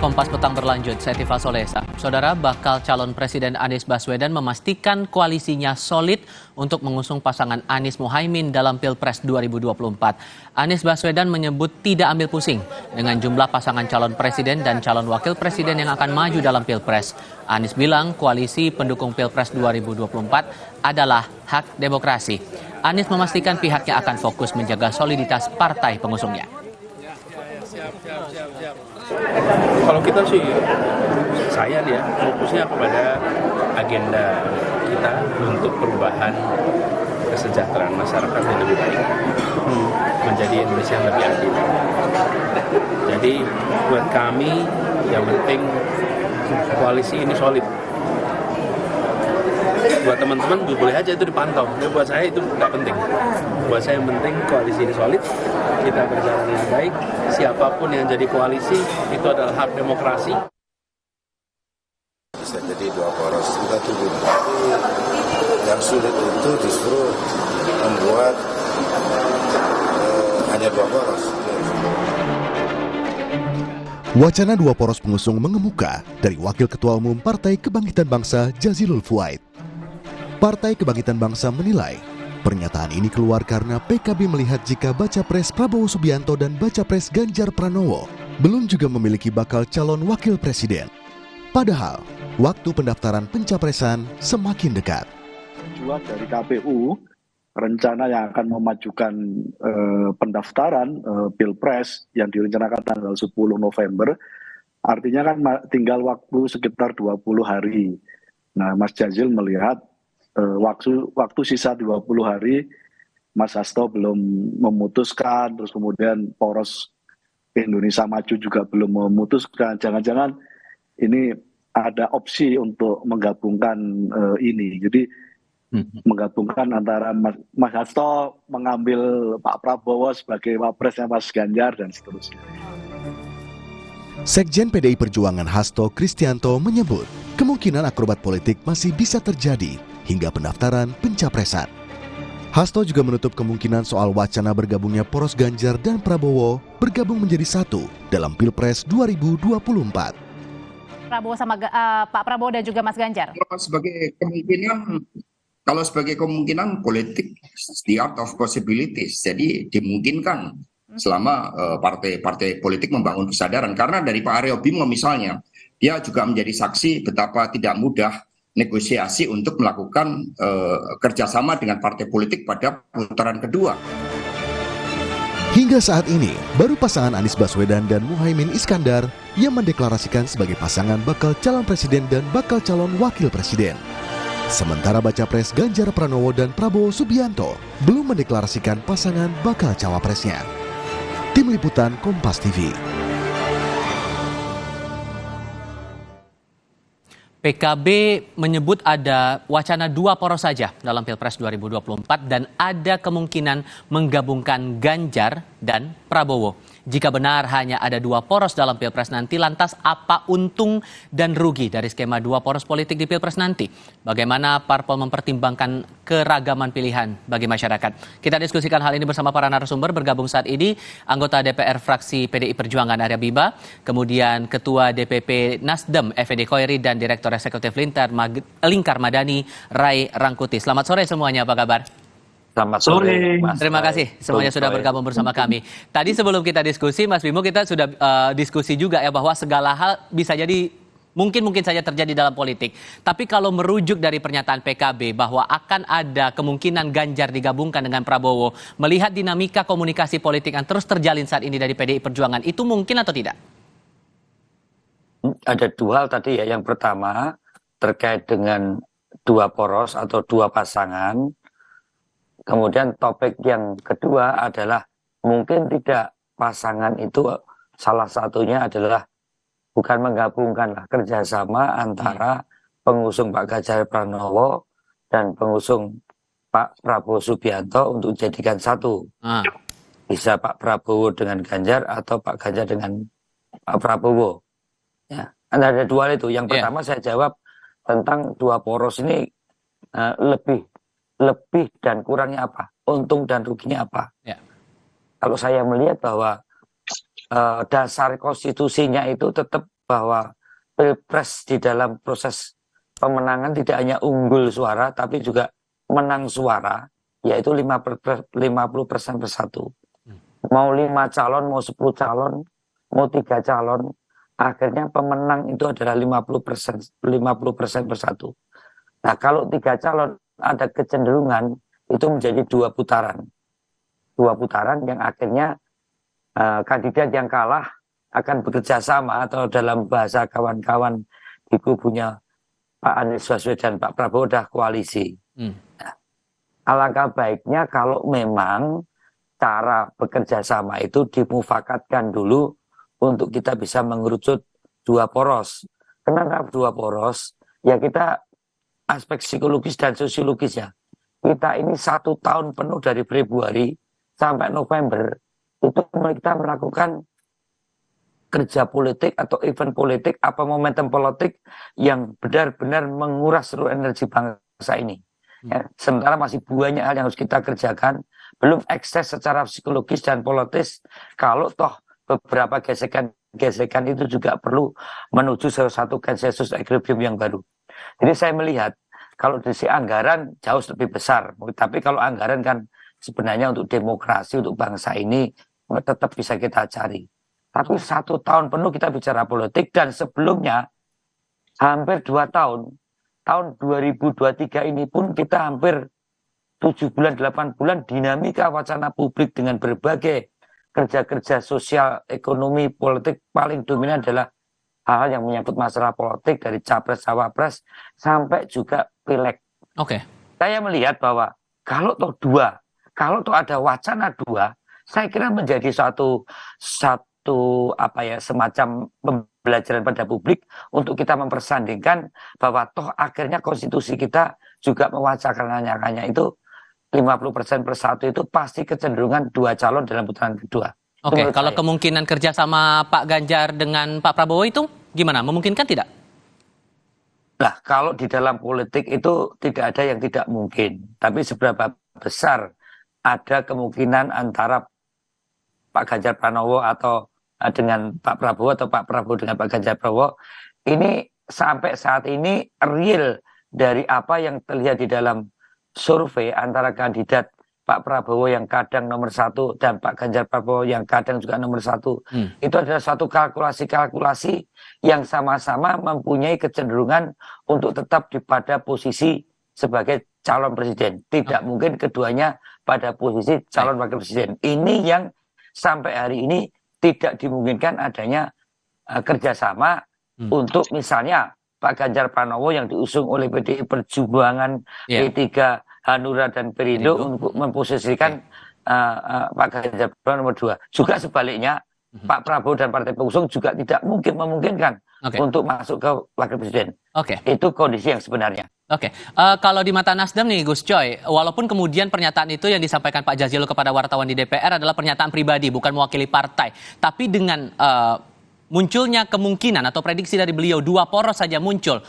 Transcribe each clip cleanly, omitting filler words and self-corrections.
Kompas Petang berlanjut, saya Tifa Solesa. Saudara, bakal calon Presiden Anies Baswedan memastikan koalisinya solid untuk mengusung pasangan Anies Muhaimin dalam Pilpres 2024. Anies Baswedan menyebut tidak ambil pusing dengan jumlah pasangan calon presiden dan calon wakil presiden yang akan maju dalam Pilpres. Anies bilang koalisi pendukung Pilpres 2024 adalah hak demokrasi. Anies memastikan pihaknya akan fokus menjaga soliditas partai pengusungnya. Kalau kita sih, saya nih ya, fokusnya kepada agenda kita untuk perubahan kesejahteraan masyarakat yang lebih baik, menjadi Indonesia yang lebih adil. Jadi buat kami yang penting koalisi ini solid. Buat teman-teman boleh aja itu dipantau, tapi buat saya itu nggak penting. Buat saya yang penting koalisi ini solid, kita berjalan dengan baik, siapapun yang jadi koalisi itu adalah hak demokrasi. Bisa jadi dua poros, kita tunggu. Tapi yang sulit itu justru membuat hanya dua poros. Wacana dua poros pengusung mengemuka dari Wakil Ketua Umum Partai Kebangkitan Bangsa Jazilul Fuaid. Partai Kebangkitan Bangsa menilai pernyataan ini keluar karena PKB melihat jika baca pres Prabowo Subianto dan baca pres Ganjar Pranowo belum juga memiliki bakal calon wakil presiden. Padahal waktu pendaftaran pencapresan semakin dekat. Tujuan dari KPU, rencana yang akan memajukan pendaftaran Pilpres yang direncanakan tanggal 10 November, artinya kan tinggal waktu sekitar 20 hari. Nah, Mas Jazil melihat waktu sisa 20 hari, Mas Hasto belum memutuskan, terus kemudian poros Indonesia Maju juga belum memutuskan. Jangan-jangan ini ada opsi untuk menggabungkan ini. Jadi menggabungkan antara Mas Hasto mengambil Pak Prabowo sebagai wapresnya Mas Ganjar dan seterusnya. Sekjen PDI Perjuangan Hasto Kristianto menyebut kemungkinan akrobat politik masih bisa terjadi hingga pendaftaran pencapresan. Hasto juga menutup kemungkinan soal wacana bergabungnya poros Ganjar dan Prabowo bergabung menjadi satu dalam Pilpres 2024. Prabowo sama Pak Prabowo dan juga Mas Ganjar. Kalau sebagai kemungkinan politik, the art of possibilities. Jadi dimungkinkan selama partai-partai politik membangun kesadaran. Karena dari Pak Aryo Bimo misalnya, dia juga menjadi saksi betapa tidak mudah negosiasi untuk melakukan kerjasama dengan partai politik pada putaran kedua. Hingga saat ini, baru pasangan Anies Baswedan dan Muhaimin Iskandar yang mendeklarasikan sebagai pasangan bakal calon presiden dan bakal calon wakil presiden. Sementara baca pres Ganjar Pranowo dan Prabowo Subianto belum mendeklarasikan pasangan bakal cawapresnya. Tim Liputan Kompas TV. PKB menyebut ada wacana dua poros saja dalam Pilpres 2024 dan ada kemungkinan menggabungkan Ganjar dan Prabowo. Jika benar hanya ada dua poros dalam Pilpres nanti, lantas apa untung dan rugi dari skema dua poros politik di Pilpres nanti? Bagaimana parpol mempertimbangkan keragaman pilihan bagi masyarakat? Kita diskusikan hal ini bersama para narasumber. Bergabung saat ini anggota DPR fraksi PDI Perjuangan Arya Bima, kemudian Ketua DPP Nasdem Effendi Khoiri dan Direktur Eksekutif Lingkar Madani Ray Rangkuti. Selamat sore semuanya, apa kabar? Selamat sore, Mas. Terima kasih semuanya sudah bergabung bersama kami. Tadi sebelum kita diskusi, Mas Bimo, kita sudah diskusi juga ya bahwa segala hal bisa jadi mungkin saja terjadi dalam politik. Tapi kalau merujuk dari pernyataan PKB bahwa akan ada kemungkinan Ganjar digabungkan dengan Prabowo, melihat dinamika komunikasi politik yang terus terjalin saat ini dari PDI Perjuangan, itu mungkin atau tidak? Ada dua hal tadi ya. Yang pertama terkait dengan dua poros atau dua pasangan. Kemudian topik yang kedua adalah mungkin tidak pasangan itu salah satunya adalah bukan menggabungkan lah kerjasama antara pengusung Pak Ganjar Pranowo dan pengusung Pak Prabowo Subianto untuk jadikan satu. Bisa Pak Prabowo dengan Ganjar atau Pak Ganjar dengan Pak Prabowo. Ya, ada dua itu. Yang pertama saya jawab tentang dua poros ini lebih dan kurangnya apa, untung dan ruginya apa. Kalau saya melihat bahwa dasar konstitusinya itu tetap bahwa Pilpres di dalam proses pemenangan tidak hanya unggul suara, tapi juga menang suara, yaitu 50% per satu. Mau 5 calon, mau 10 calon, mau 3 calon, akhirnya pemenang itu adalah 50% per satu. Nah, kalau 3 calon ada kecenderungan itu menjadi 2 putaran. 2 putaran yang akhirnya kandidat yang kalah akan bekerja sama, atau dalam bahasa kawan-kawan di kubunya Pak Anies Baswedan, Pak Prabowo dah koalisi. Nah, alangkah baiknya kalau memang cara bekerja sama itu dimufakatkan dulu untuk kita bisa mengerucut 2 poros. Kenapa 2 poros? Ya kita aspek psikologis dan sosiologis ya. Kita ini 1 tahun penuh dari Februari sampai November itu kita melakukan kerja politik atau event politik, apa momentum politik yang benar-benar menguras seluruh energi bangsa ini. Ya, sementara masih banyak hal yang harus kita kerjakan, belum ekses secara psikologis dan politis, kalau toh beberapa gesekan itu juga perlu menuju satu konsensus equilibrium yang baru. Jadi saya melihat, kalau dari anggaran jauh lebih besar, tapi kalau anggaran kan sebenarnya untuk demokrasi, untuk bangsa ini tetap bisa kita cari. Tapi 1 tahun penuh kita bicara politik, dan sebelumnya hampir 2 tahun, tahun 2023 ini pun kita hampir 7 bulan, 8 bulan dinamika wacana publik dengan berbagai kerja-kerja sosial, ekonomi, politik paling dominan adalah hal-hal yang menyangkut masalah politik dari capres, cawapres, sampai juga pileg. Oke. Saya melihat bahwa kalau toh ada wacana 2, saya kira menjadi satu semacam pembelajaran pada publik untuk kita mempersandingkan bahwa toh akhirnya konstitusi kita juga mewacanakannya itu 50% per satu, itu pasti kecenderungan 2 calon dalam putaran kedua. Oke, kalau kemungkinan kerja sama Pak Ganjar dengan Pak Prabowo itu gimana? Memungkinkan tidak? Nah, kalau di dalam politik itu tidak ada yang tidak mungkin. Tapi seberapa besar ada kemungkinan antara Pak Ganjar Pranowo atau dengan Pak Prabowo, atau Pak Prabowo dengan Pak Ganjar Pranowo, ini sampai saat ini real dari apa yang terlihat di dalam survei antara kandidat Pak Prabowo yang kadang nomor 1 dan Pak Ganjar Pranowo yang kadang juga nomor 1. Itu adalah suatu kalkulasi yang sama-sama mempunyai kecenderungan untuk tetap pada posisi sebagai calon presiden. Tidak mungkin keduanya pada posisi calon wakil presiden. Ini yang sampai hari ini tidak dimungkinkan adanya kerjasama untuk misalnya Pak Ganjar Pranowo yang diusung oleh PDI Perjuangan, P3, Hanura dan Perindo untuk memposisikan Pak Ganjar Pranowo nomor 2. Juga sebaliknya Pak Prabowo dan partai pengusung juga tidak mungkin memungkinkan untuk masuk ke wakil presiden. Itu kondisi yang sebenarnya. Kalau di mata Nasdem nih Gus Coy, walaupun kemudian pernyataan itu yang disampaikan Pak Jazilul kepada wartawan di DPR adalah pernyataan pribadi, bukan mewakili partai. Tapi dengan munculnya kemungkinan atau prediksi dari beliau 2 poros saja muncul,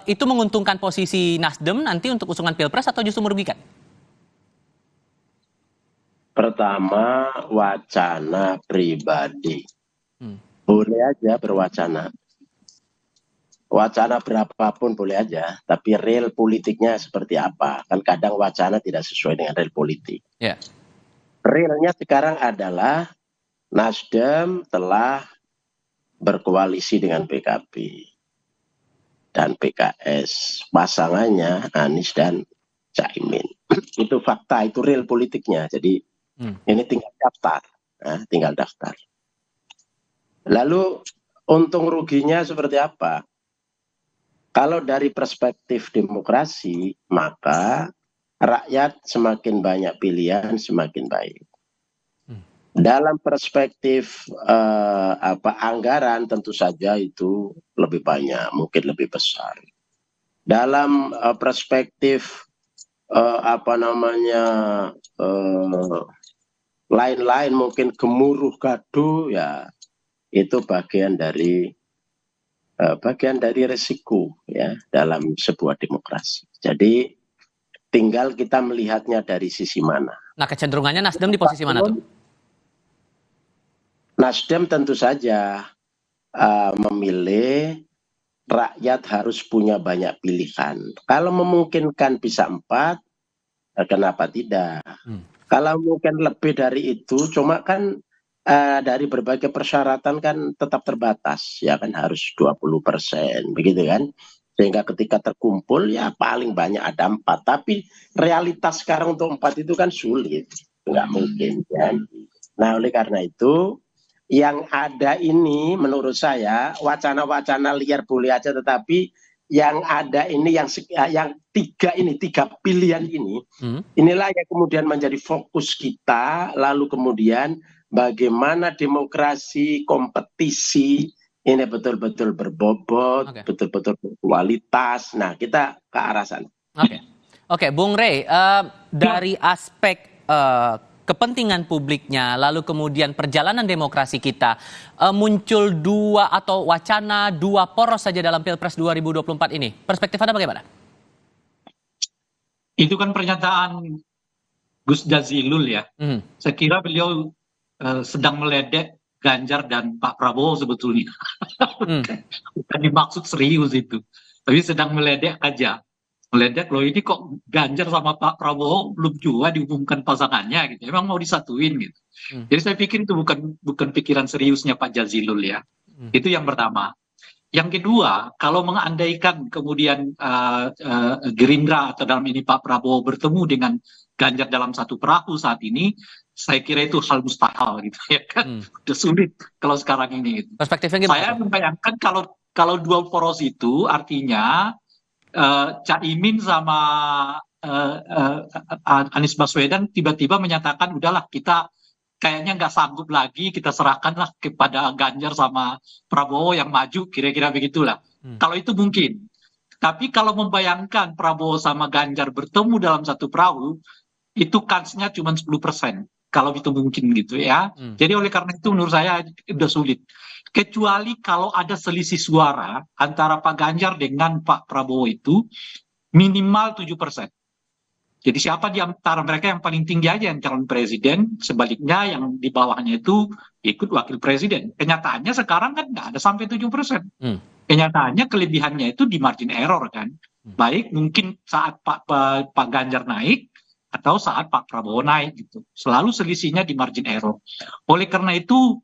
itu menguntungkan posisi Nasdem nanti untuk usungan Pilpres atau justru merugikan? Pertama, wacana pribadi. Boleh aja berwacana. Wacana berapapun boleh aja, tapi real politiknya seperti apa? Kan kadang wacana tidak sesuai dengan real politik. Realnya sekarang adalah Nasdem telah berkoalisi dengan PKB dan PKS. Pasangannya Anies dan Caimin. Itu fakta, itu real politiknya. Jadi ini tinggal daftar. Tinggal daftar. Lalu untung ruginya seperti apa? Kalau dari perspektif demokrasi, maka rakyat semakin banyak pilihan, semakin baik. Dalam perspektif anggaran, tentu saja itu lebih banyak, mungkin lebih besar. Dalam perspektif lain-lain, mungkin gemuruh gaduh, ya itu bagian dari resiko ya dalam sebuah demokrasi. Jadi tinggal kita melihatnya dari sisi mana. Nah, kecenderungannya Nasdem di posisi mana tuh? Nasdem tentu saja memilih, rakyat harus punya banyak pilihan. Kalau memungkinkan bisa 4, kenapa tidak? Kalau mungkin lebih dari itu, cuma kan dari berbagai persyaratan kan tetap terbatas, ya kan harus 20%, begitu kan? Sehingga ketika terkumpul ya paling banyak ada 4. Tapi realitas sekarang untuk 4 itu kan sulit, nggak mungkin. Ya. Nah oleh karena itu, yang ada ini menurut saya wacana-wacana liar boleh aja, tetapi yang ada ini yang 3 pilihan ini, inilah yang kemudian menjadi fokus kita. Lalu kemudian bagaimana demokrasi kompetisi ini betul-betul berbobot, betul-betul berkualitas. Nah, kita ke arah sana. Oke, Bung Rey, dari aspek kepentingan publiknya, lalu kemudian perjalanan demokrasi kita, muncul 2 atau wacana 2 poros saja dalam Pilpres 2024 ini. Perspektif Anda bagaimana? Itu kan pernyataan Gus Jazilul ya. Saya kira beliau sedang meledek Ganjar dan Pak Prabowo sebetulnya. Bukan dimaksud serius itu. Tapi sedang meledek aja. Meledek loh, ini kok Ganjar sama Pak Prabowo belum juga diumumkan pasangannya gitu. Emang mau disatuin gitu. Jadi saya pikir itu bukan pikiran seriusnya Pak Jazilul ya. Itu yang pertama. Yang kedua, kalau mengandaikan kemudian Gerindra atau dalam ini Pak Prabowo bertemu dengan Ganjar dalam satu perahu saat ini, saya kira itu hal mustahil gitu ya kan. Udah sulit kalau sekarang ini gitu. Perspektifnya gimana? Saya membayangkan kalau 2 poros itu artinya Caimin sama Anies Baswedan tiba-tiba menyatakan udahlah kita kayaknya nggak sanggup lagi, kita serahkanlah kepada Ganjar sama Prabowo yang maju, kira-kira begitulah. Kalau itu mungkin. Tapi kalau membayangkan Prabowo sama Ganjar bertemu dalam satu perahu, itu kansnya cuma 10%. Kalau itu mungkin gitu ya. Jadi oleh karena itu menurut saya udah sulit. Kecuali kalau ada selisih suara antara Pak Ganjar dengan Pak Prabowo itu minimal 7%. Jadi siapa di antara mereka yang paling tinggi aja yang calon presiden, sebaliknya yang di bawahnya itu ikut wakil presiden. Kenyataannya sekarang kan nggak ada sampai 7%. Kenyataannya kelebihannya itu di margin error kan. Baik mungkin saat Pak Ganjar naik atau saat Pak Prabowo naik gitu. Selalu selisihnya di margin error. Oleh karena itu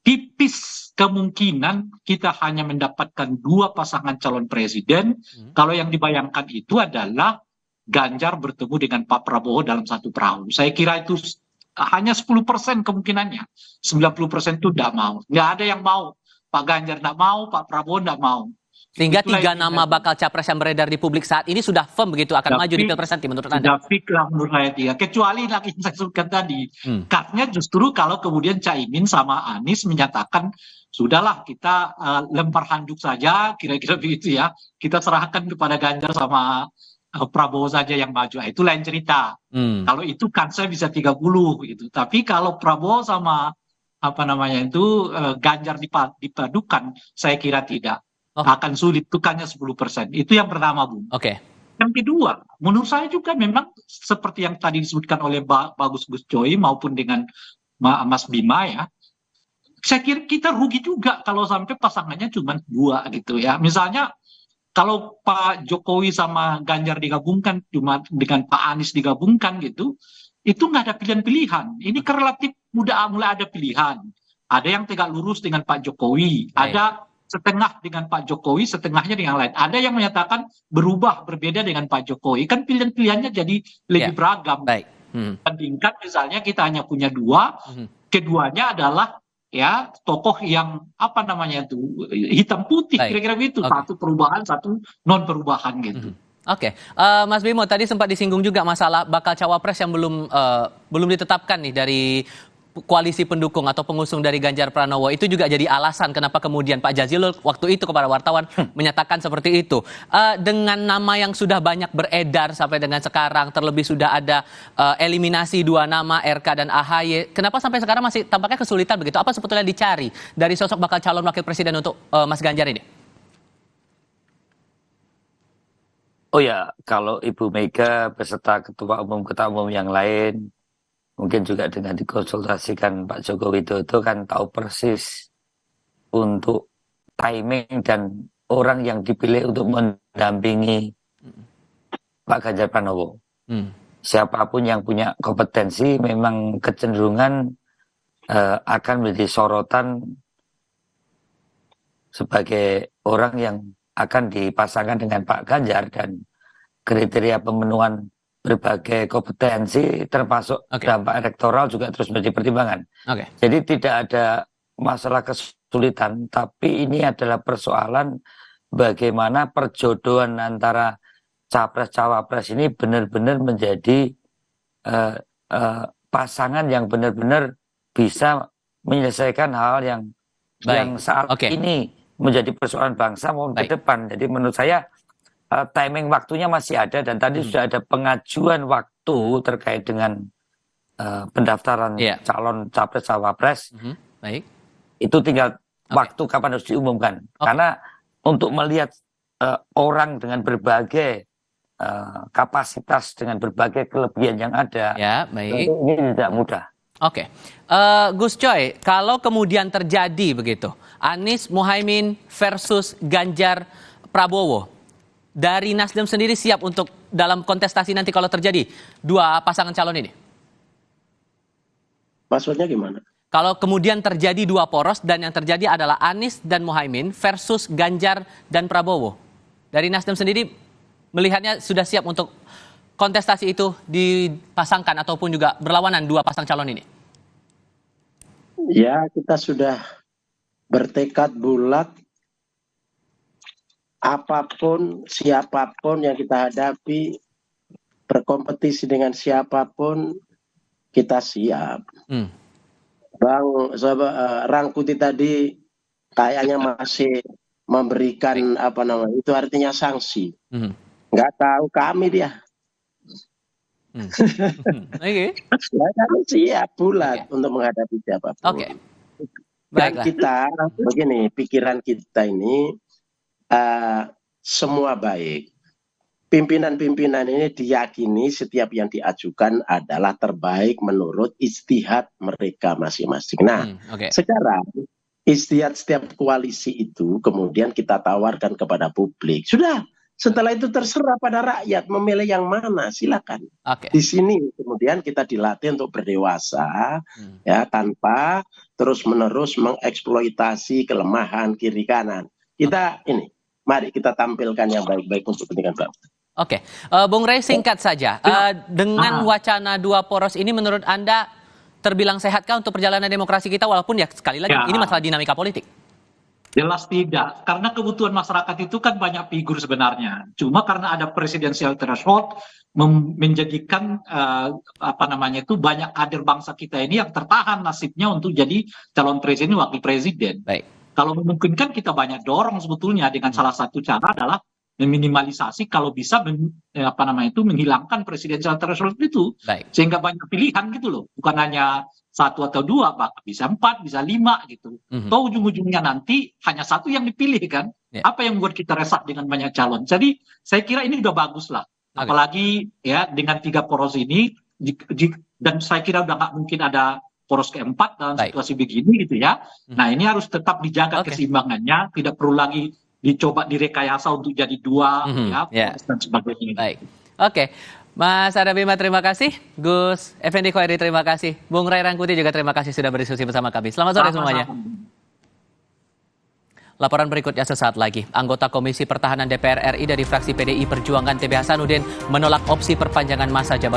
tipis kemungkinan kita hanya mendapatkan 2 pasangan calon presiden. Kalau yang dibayangkan itu adalah Ganjar bertemu dengan Pak Prabowo dalam satu perahu. Saya kira itu hanya 10% kemungkinannya. 90% itu tidak mau. Nggak ada yang mau. Pak Ganjar tidak mau, Pak Prabowo tidak mau. Sehingga 3 nama bakal capres yang beredar di publik saat ini sudah firm begitu akan maju di Pilpres nanti menurut Anda? Sudah fix lah menurut saya 3. Kecuali lagi yang saya sebutkan tadi. Karena justru kalau kemudian Caimin sama Anies menyatakan sudahlah kita lempar handuk saja, kira-kira begitu ya. Kita serahkan kepada Ganjar sama Prabowo saja yang maju. Itu lain cerita. Kalau itu kansnya bisa 30 gitu. Tapi kalau Prabowo sama Ganjar dipadukan, saya kira tidak. Akan sulit, tukannya 10%. Itu yang pertama, Bung. Yang kedua, menurut saya juga memang seperti yang tadi disebutkan oleh Bagus Gus Coy maupun dengan Mas Bima ya, saya kira kita rugi juga kalau sampai pasangannya cuma 2 gitu ya. Misalnya kalau Pak Jokowi sama Ganjar digabungkan, cuma dengan Pak Anies digabungkan gitu, itu nggak ada pilihan-pilihan. Ini kan relatif mulai ada pilihan. Ada yang tegak lurus dengan Pak Jokowi, ada setengah dengan Pak Jokowi, setengahnya dengan lain. Ada yang menyatakan berubah, berbeda dengan Pak Jokowi. Kan pilihan-pilihannya jadi lebih beragam. Bandingkan misalnya kita hanya punya 2, keduanya adalah ya tokoh yang hitam putih, kira-kira begitu. Satu perubahan, satu non perubahan gitu. Mas Bimo tadi sempat disinggung juga masalah bakal cawapres yang belum ditetapkan nih dari koalisi pendukung atau pengusung dari Ganjar Pranowo. Itu juga jadi alasan kenapa kemudian Pak Jazilul waktu itu kepada wartawan menyatakan seperti itu. Dengan nama yang sudah banyak beredar sampai dengan sekarang, terlebih sudah ada eliminasi 2 nama RK dan AHY. Kenapa sampai sekarang masih tampaknya kesulitan begitu? Apa sebetulnya dicari dari sosok bakal calon wakil presiden untuk Mas Ganjar ini? Oh ya, kalau Ibu Mega beserta ketua umum yang lain, mungkin juga dengan dikonsultasikan Pak Joko Widodo kan tahu persis untuk timing dan orang yang dipilih untuk mendampingi Pak Ganjar Pranowo. Siapapun yang punya kompetensi memang kecenderungan akan menjadi sorotan sebagai orang yang akan dipasangkan dengan Pak Ganjar, dan kriteria pemenuhan berbagai kompetensi termasuk dampak elektoral juga terus menjadi pertimbangan. Jadi tidak ada masalah kesulitan, tapi ini adalah persoalan bagaimana perjodohan antara capres-cawapres ini benar-benar menjadi pasangan yang benar-benar bisa menyelesaikan hal yang saat ini menjadi persoalan bangsa maupun ke depan. Jadi menurut saya timing waktunya masih ada, dan tadi sudah ada pengajuan waktu terkait dengan pendaftaran calon capres-cawapres. Itu tinggal waktu kapan harus diumumkan. Karena untuk melihat orang dengan berbagai kapasitas, dengan berbagai kelebihan yang ada, ini tidak mudah. Gus Coy, kalau kemudian terjadi begitu, Anies Muhaimin versus Ganjar Prabowo, dari Nasdem sendiri siap untuk dalam kontestasi nanti kalau terjadi dua pasangan calon ini? Maksudnya gimana? Kalau kemudian terjadi dua poros dan yang terjadi adalah Anies dan Muhaimin versus Ganjar dan Prabowo, dari Nasdem sendiri melihatnya sudah siap untuk kontestasi itu dipasangkan ataupun juga berlawanan dua pasang calon ini? Ya, kita sudah bertekad bulat, apapun, siapapun yang kita hadapi, berkompetisi dengan siapapun, kita siap. Bang Rangkuti tadi kayaknya masih memberikan itu artinya sanksi. Nggak tahu kami dia. Kami siap bulat untuk menghadapi siapapun. Dan kita begini, pikiran kita ini semua baik. Pimpinan-pimpinan ini diyakini setiap yang diajukan adalah terbaik menurut ijtihad mereka masing-masing. Nah, sekarang ijtihad setiap koalisi itu kemudian kita tawarkan kepada publik. Sudah, setelah itu terserah pada rakyat memilih yang mana, silakan. Di sini kemudian kita dilatih untuk berdewasa, ya, tanpa terus-menerus mengeksploitasi kelemahan kiri kanan. Kita ini, mari kita tampilkan yang baik-baik untuk kepentingan bangsa. Bung Rey, singkat saja. Dengan wacana dua poros ini menurut Anda terbilang sehatkah untuk perjalanan demokrasi kita, walaupun ya sekali lagi ini masalah dinamika politik? Jelas tidak, karena kebutuhan masyarakat itu kan banyak figur sebenarnya. Cuma karena ada presidensial threshold menjadikan banyak kader bangsa kita ini yang tertahan nasibnya untuk jadi calon presiden, wakil presiden. Kalau memungkinkan kita banyak dorong sebetulnya dengan salah satu cara adalah meminimalisasi kalau bisa menghilangkan presidensial threshold itu, sehingga banyak pilihan gitu loh, bukan hanya satu atau dua, bahkan bisa 4, bisa 5 gitu. Toh ujung-ujungnya nanti hanya satu yang dipilih kan. Apa yang membuat kita resah dengan banyak calon? Jadi saya kira ini udah bagus lah. Apalagi ya dengan 3 poros ini, dan saya kira udah nggak mungkin ada poros keempat dalam situasi begini gitu ya. Nah, ini harus tetap dijaga keseimbangannya, tidak perlu lagi dicoba direkayasa untuk jadi 2 dan sebagainya. Mas Arya Bima, terima kasih. Gus Effendi Khoiri, terima kasih. Bung Ray Rangkuti juga terima kasih sudah berdiskusi bersama kami. Selamat sore semuanya. Laporan berikutnya sesaat lagi. Anggota Komisi Pertahanan DPR RI dari fraksi PDI Perjuangan TB Hasanuddin menolak opsi perpanjangan masa jabatan